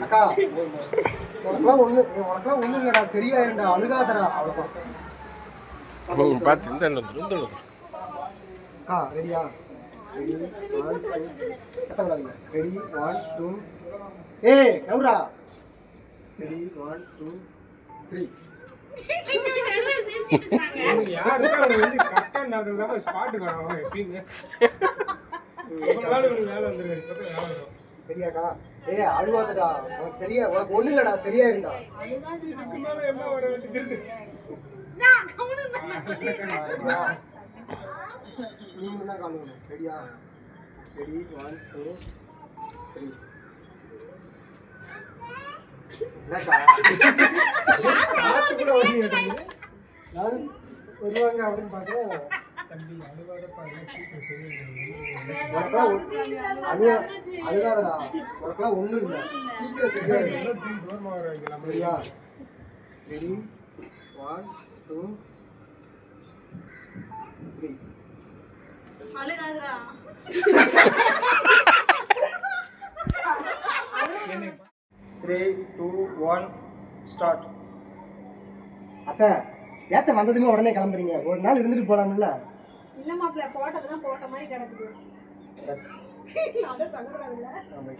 அக்கா உனக்கெல்லாம் ஒண்ணு இல்லடா, சரியாயிருண்டா, அழுகாதடா. அவ்வளவுதான் பார்த்து அக்கா. ரெடியா? ரெடி 1 2 ரெடி 1 2 ஏய் கௌரா. ரெடி 1 2 3 சரியாக்கா? ஏ அழுவாதடா, உனக்கு சரியா, உனக்கு ஒண்ணு இல்லடா, சரியாயிருண்டா. நீங்க தான் காணுங்க. ரெடியா? ரெடி 1 2 3 யாரும் வருவாங்க அப்படின்னு பார்த்தேன். அழுகாதடா, உனக்கெல்லாம் ஒண்ணும் இல்லை, சீக்கிரம் சரியா? ரெடி 1 2 3 அழுகாதடா. 3 2 1 ஸ்டார்ட். அத்தை ஏத்த வந்ததுமே உடனே கிளம்புறீங்க, ஒரு நாள் இருந்துட்டு போலாம்ல? இல்ல மாப்ள, போட்டதெல்லாம் போட்ட மாதிரி கிடக்குது. அத சொல்லக்கூடாதுல்ல. ஆமா.